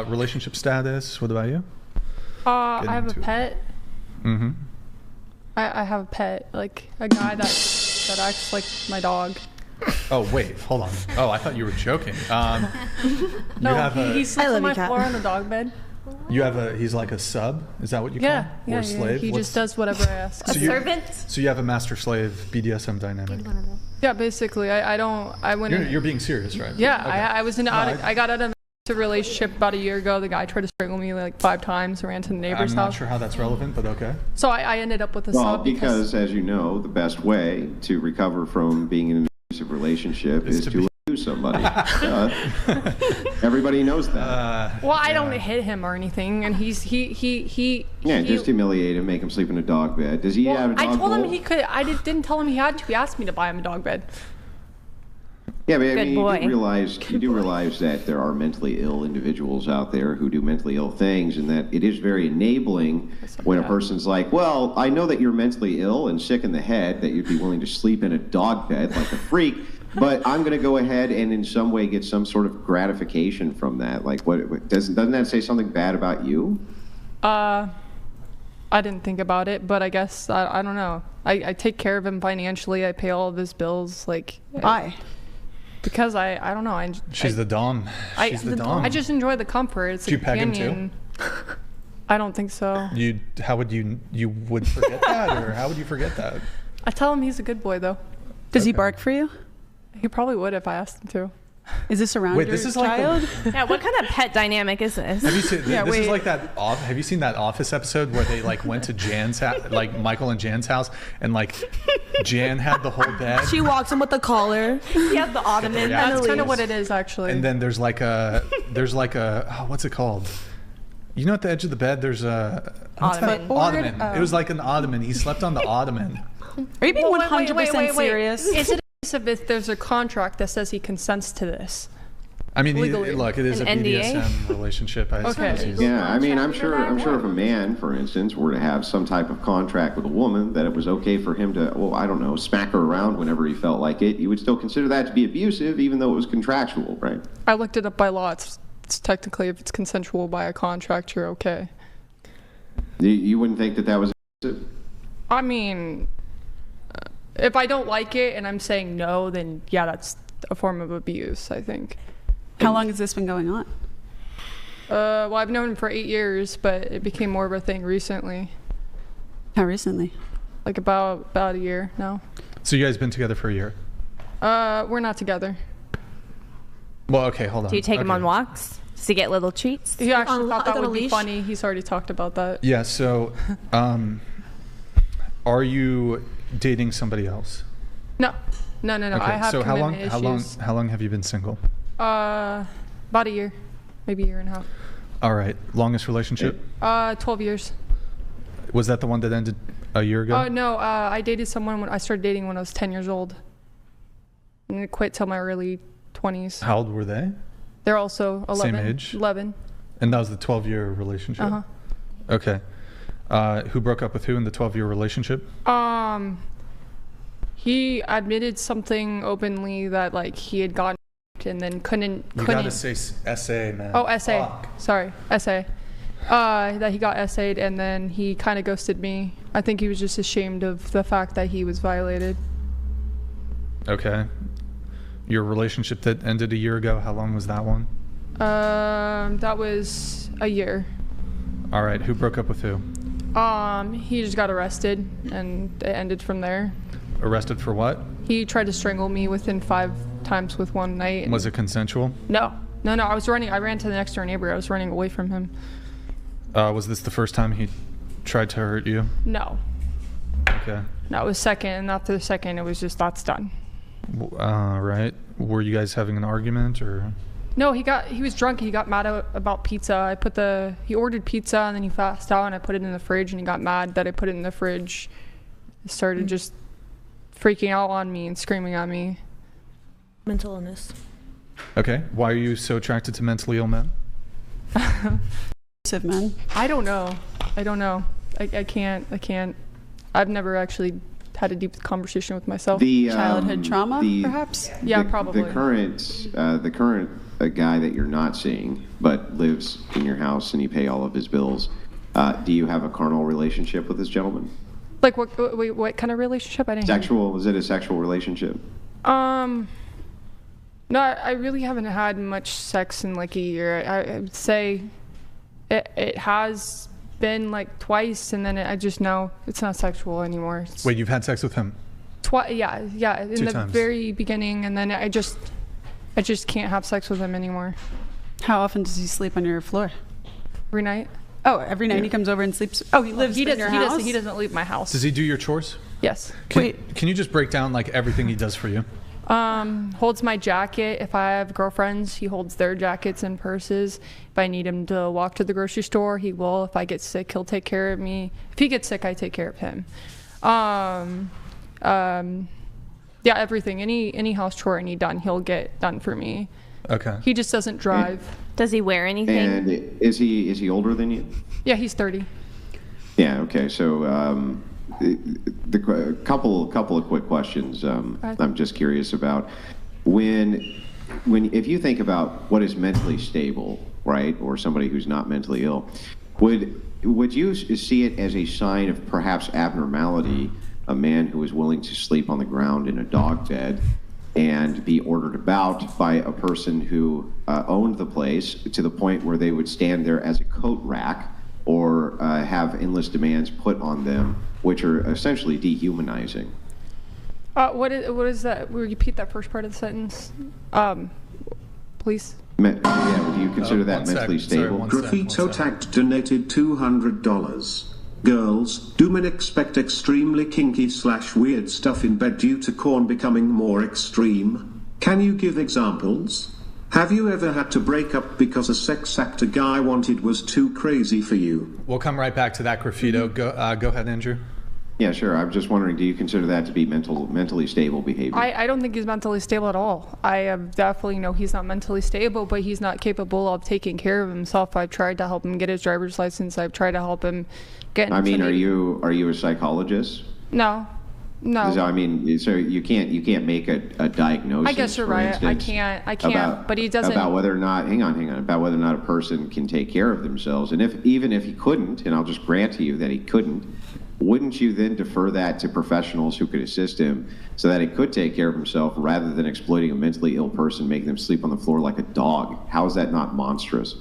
Relationship status. What about you? I have a pet. Mm-hmm. I have a pet, like a guy that acts like my dog. Oh wait, hold on. Oh, I thought you were joking. No, he sleeps on my floor on the dog bed. He's like a sub? Is that what you call him? Or a slave? He just does whatever I ask. A servant? So you have a master-slave BDSM dynamic. Yeah, basically. I went You're being serious, right? Yeah, okay. I was I got out of a relationship about a year ago. The guy tried to strangle me like 5 times, ran to the neighbor's house. I'm not sure how that's relevant, but okay. So I ended up with a sub. Well, because as you know, the best way to recover from being in an abusive relationship is to abuse somebody. Everybody knows that. Well, I don't hit him or anything, and he just humiliate him, make him sleep in a dog bed. Does he have a dog I told bowl? him he could. I didn't tell him he had to. He asked me to buy him a dog bed. Yeah, but I mean, you do realize that there are mentally ill individuals out there who do mentally ill things, and that it is very enabling when a person's like, well, I know that you're mentally ill and sick in the head, that you'd be willing to sleep in a dog bed like a freak, but I'm going to go ahead and in some way get some sort of gratification from that. Like, what doesn't that say something bad about you? I didn't think about it, but I guess, I don't know. I take care of him financially. I pay all of his bills. Like, why? Because I don't know. She's the dom. She's the dom. I just enjoy the comfort. It's Do you peg him too? I don't think so. How would you would forget that, or how would you forget that? I tell him he's a good boy, though. Does he bark for you? He probably would if I asked him to. Is this around your this is child? Yeah, what kind of pet dynamic is this? Have you seen, this is like that. Have you seen that Office episode where they like went to Jan's house, like Michael and Jan's house, and like Jan had the whole bed. She walks in with the collar. He has the ottoman. That's kind of what it is, actually. And then there's like a what's it called? You know, at the edge of the bed, there's a ottoman. Ottoman. It was like an ottoman. He slept on the ottoman. Are you being 100% serious? Is it if there's a contract that says he consents to this? I mean, legally. Look, it is a BDSM relationship. I suppose. Yeah, I mean, I'm sure if a man, for instance, were to have some type of contract with a woman that it was okay for him to, well, I don't know, smack her around whenever he felt like it, you would still consider that to be abusive, even though it was contractual, right? I looked it up by law. It's technically, if it's consensual by a contract, you're okay. You wouldn't think that was abusive? I mean, if I don't like it and I'm saying no, then yeah, that's a form of abuse, I think. How long has this been going on? Well, I've known him for 8 years, but it became more of a thing recently. How recently? Like about a year now. So you guys been together for a year? We're not together. Well, okay, hold on. Do you take him on walks? Does he get little treats? He actually thought that would be funny. He's already talked about that. Yeah, so are you dating somebody else? No. Okay, I have so commitment issues. how long have you been single? About a year, maybe a year and a half. All right. Longest relationship? 12 years. Was that the one that ended a year ago? Oh no, I dated someone when I started dating when I was 10 years old, and I quit till my early 20s. How old were they? They're also 11. Same age? 11. And that was the 12-year relationship? Uh-huh. Okay. Who broke up with who in the 12-year relationship? He admitted something openly that like he had gotten and then couldn't. You gotta say SA, man. Oh, SA. Fuck. Sorry, SA. That he got SA'd and then he kind of ghosted me. I think he was just ashamed of the fact that he was violated. Okay. Your relationship that ended a year ago, how long was that one? That was a year. All right. Who broke up with who? He just got arrested and it ended from there. Arrested for what? He tried to strangle me within 5 times with one night. Was it consensual? No. I was running. I ran to the next door neighbor. I was running away from him. Was this the first time he tried to hurt you? No. Okay. No, it was second, and after the second, it was just that's done. Right. Were you guys having an argument or? No, he was drunk. He got mad about pizza. He ordered pizza and then he passed out and I put it in the fridge and he got mad that I put it in the fridge. He started just freaking out on me and screaming at me. Mental illness. Okay. Why are you so attracted to mentally ill men? Men. I don't know. I can't. I've never actually had a deep conversation with myself. Childhood trauma, perhaps? Yeah, probably. The current a guy that you're not seeing but lives in your house and you pay all of his bills, do you have a carnal relationship with this gentleman? Like what kind of relationship? I didn't hear you. Sexual? Is it a sexual relationship? No, I really haven't had much sex in like a year. I would say it has been like twice, and then I just know it's not sexual anymore. Wait, you've had sex with him? Yeah, in Two the times. very beginning, and then I just can't have sex with him anymore. How often does he sleep on your floor? Every night. Oh, every night he comes over and sleeps. Oh, he lives in your house? He doesn't leave my house. Does he do your chores? Yes. Can you just break down like everything he does for you? Holds my jacket. If I have girlfriends, he holds their jackets and purses. If I need him to walk to the grocery store, he will. If I get sick, he'll take care of me. If he gets sick, I take care of him. Yeah, everything. Any house chore I need done, he'll get done for me. Okay. He just doesn't drive. Does he wear anything? And is he older than you? Yeah, he's 30. Yeah. Okay. So the couple of quick questions. I'm just curious about if you think about what is mentally stable, right, or somebody who's not mentally ill, would you see it as a sign of perhaps abnormality? A man who is willing to sleep on the ground in a dog bed and be ordered about by a person who owned the place to the point where they would stand there as a coat rack or have endless demands put on them, which are essentially dehumanizing. What is that? Will you repeat that first part of the sentence, please? Yeah, would you consider that mentally stable? Graffito Tact donated $200. Girls, do men expect extremely kinky / weird stuff in bed due to corn becoming more extreme? Can you give examples? Have you ever had to break up because a sex act a guy wanted was too crazy for you? We'll come right back to that, Graffito. Go ahead, Andrew. Yeah, sure. I'm just wondering, do you consider that to be mentally stable behavior? I don't think he's mentally stable at all. I definitely know he's not mentally stable, but he's not capable of taking care of himself. I've tried to help him get his driver's license. I've tried to help him get. I mean, are you a psychologist? No. I mean, so you can't make a diagnosis. I guess you're right. I can't. But he doesn't. About whether or not, hang on. About whether or not a person can take care of themselves, and even if he couldn't, and I'll just grant to you that he couldn't, wouldn't you then defer that to professionals who could assist him so that he could take care of himself rather than exploiting a mentally ill person, making them sleep on the floor like a dog? How is that not monstrous?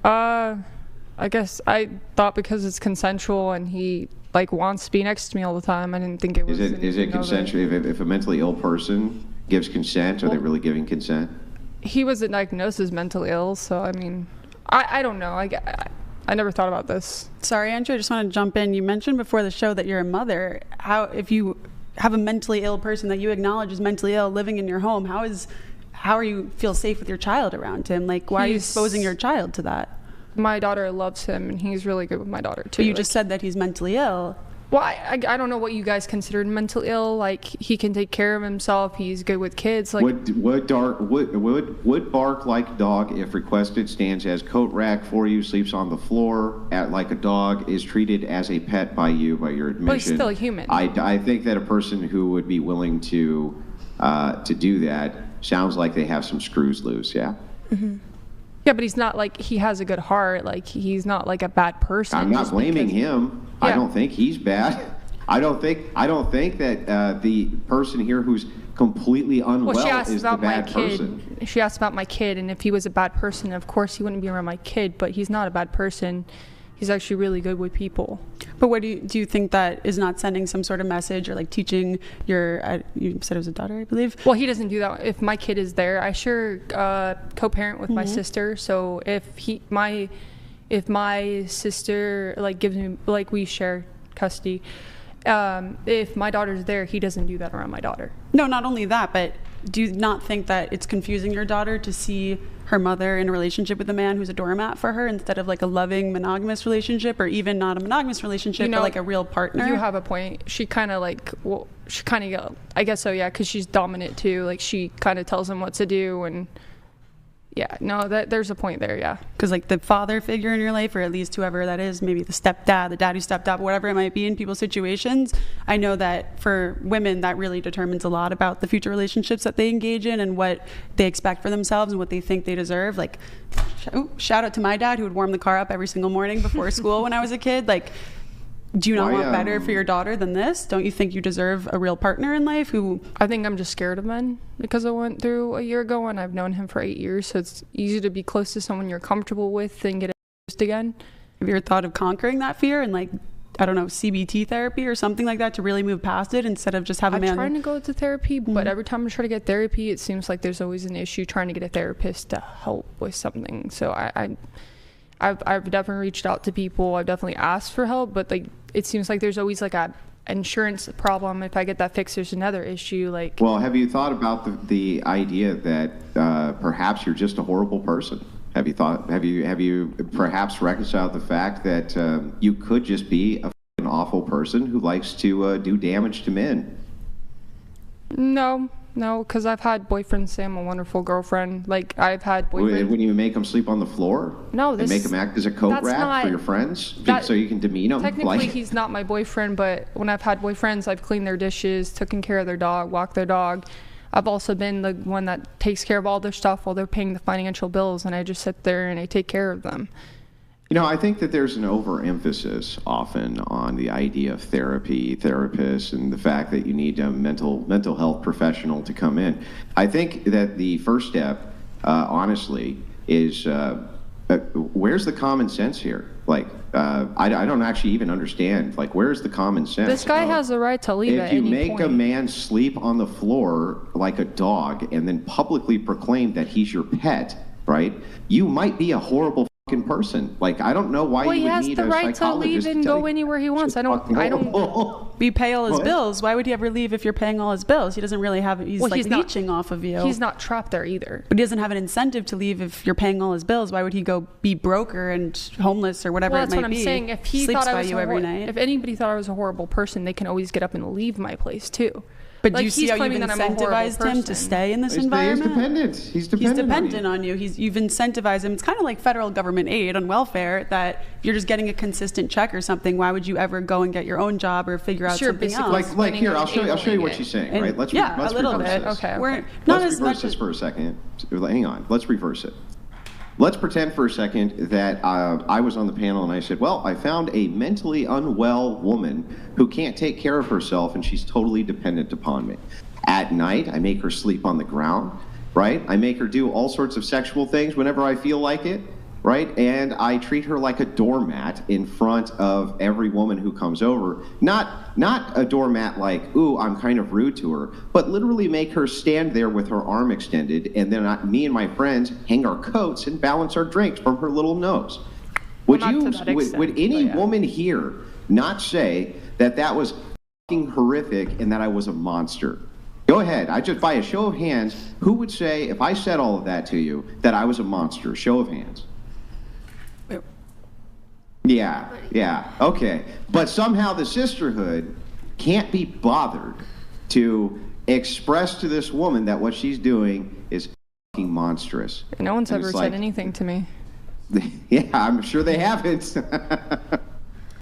I guess I thought because it's consensual and he wants to be next to me all the time. I didn't think it was. Is it consensual? If a mentally ill person gives consent, are they really giving consent? He wasn't diagnosed as mentally ill, so I mean, I don't know. I never thought about this. Sorry, Andrew, I just want to jump in. You mentioned before the show that you're a mother. If you have a mentally ill person that you acknowledge is mentally ill living in your home, how are you feel safe with your child around him? Why are you exposing your child to that? My daughter loves him, and he's really good with my daughter too. But you just said that he's mentally ill. Well, I don't know what you guys considered mental ill. He can take care of himself. He's good with kids. Would bark like dog if requested, stands as coat rack for you, sleeps on the floor like a dog, is treated as a pet by you, by your admission. But he's still a human. I think that a person who would be willing to do that sounds like they have some screws loose. Yeah. Mm-hmm. Yeah, but he's not he has a good heart. He's not a bad person. I'm not blaming him. Yeah. I don't think he's bad. I don't think that the person here who's completely unwell is the bad person. She asked about my kid, and if he was a bad person, of course he wouldn't be around my kid. But he's not a bad person. He's actually really good with people. But what do you think that is not sending some sort of message or teaching your, you said it was a daughter, I believe? Well, he doesn't do that. If my kid is there, I sure co-parent with my sister. So if my sister gives me, we share custody, if my daughter's there, he doesn't do that around my daughter. No, not only that, but do you not think that it's confusing your daughter to see her mother in a relationship with a man who's a doormat for her instead of a loving monogamous relationship, or even not a monogamous relationship, but a real partner? You have a point. She kind of I guess so, yeah, because she's dominant too. She kind of tells him what to do, and Yeah, no, there's a point there, yeah. Because like the father figure in your life, or at least whoever that is, maybe the stepdad, the dad who stepped up, whatever it might be in people's situations, I know that for women that really determines a lot about the future relationships that they engage in and what they expect for themselves and what they think they deserve. Like, shout out to my dad who would warm the car up every single morning before school when I was a kid. Like, do you not want better for your daughter than this? Don't you think you deserve a real partner in life who... I think I'm just scared of men because I went through a year ago and I've known him for 8 years. So it's easy to be close to someone you're comfortable with and get used again. Have you ever thought of conquering that fear and like, I don't know, CBT therapy or something like that to really move past it instead of just have a man... I'm trying to go to therapy, but every time I try to get therapy, it seems like there's always an issue trying to get a therapist to help with something. So I've definitely reached out to people. I've definitely asked for help, but like it seems like there's always like a insurance problem. If I get that fixed, there's another issue. Like, well, have you thought about the idea that perhaps you're just a horrible person? Have you perhaps reconciled the fact that you could just be a f***ing awful person who likes to do damage to men? No, because I've had boyfriends say I'm a wonderful girlfriend. Like, I've had boyfriends... When you make them sleep on the floor? No, and make them act as a coat rack for your friends? So you can demean them? Technically, he's not my boyfriend, but when I've had boyfriends, I've cleaned their dishes, taken care of their dog, walked their dog. I've also been the one that takes care of all their stuff while they're paying the financial bills, and I just sit there and I take care of them. You know, I think that there's an overemphasis often on the idea of therapy, therapists, and the fact that you need a mental health professional to come in. I think that the first step, honestly, is where's the common sense here? Like, I don't actually even understand. Like, where's the common sense? This guy has the right to leave at any point. If you make a man sleep on the floor like a dog and then publicly proclaim that he's your pet, right? You might be a horrible person. Like, I don't know why you would need a psychologist. Well, he has the right to leave and go anywhere he wants. I don't. You pay all his bills. Why would he ever leave if you're paying all his bills? He doesn't really have. He's leeching off of you. He's not trapped there either. But he doesn't have an incentive to leave if you're paying all his bills. Why would he go be broker and homeless or whatever it might be? Well, that's what I'm saying. If he Sleeps thought I by was you every night. If anybody thought I was a horrible person, they can always get up and leave my place too. But do you see how you've incentivized him to stay in this environment? He's dependent on you. You've incentivized him. It's kind of like federal government aid on welfare, that if you're just getting a consistent check or something, why would you ever go and get your own job or figure out something else? Like here, I'll show you what she's saying, right? Let's a little bit. This. Okay. Let's reverse this for a second. Hang on. Let's reverse it. Let's pretend for a second that I was on the panel and I said, well, I found a mentally unwell woman who can't take care of herself and she's totally dependent upon me. At night, I make her sleep on the ground, right? I make her do all sorts of sexual things whenever I feel like it, right? And I treat her like a doormat in front of every woman who comes over. Not a doormat like, ooh, I'm kind of rude to her, but literally make her stand there with her arm extended, and then me and my friends hang our coats and balance our drinks from her little nose. Would any woman here not say that that was fucking horrific and that I was a monster? Go ahead. I just, by a show of hands, who would say, if I said all of that to you, that I was a monster? Show of hands. Yeah, okay. But somehow the sisterhood can't be bothered to express to this woman that what she's doing is fucking monstrous. No one's ever said anything to me. Yeah, I'm sure they haven't.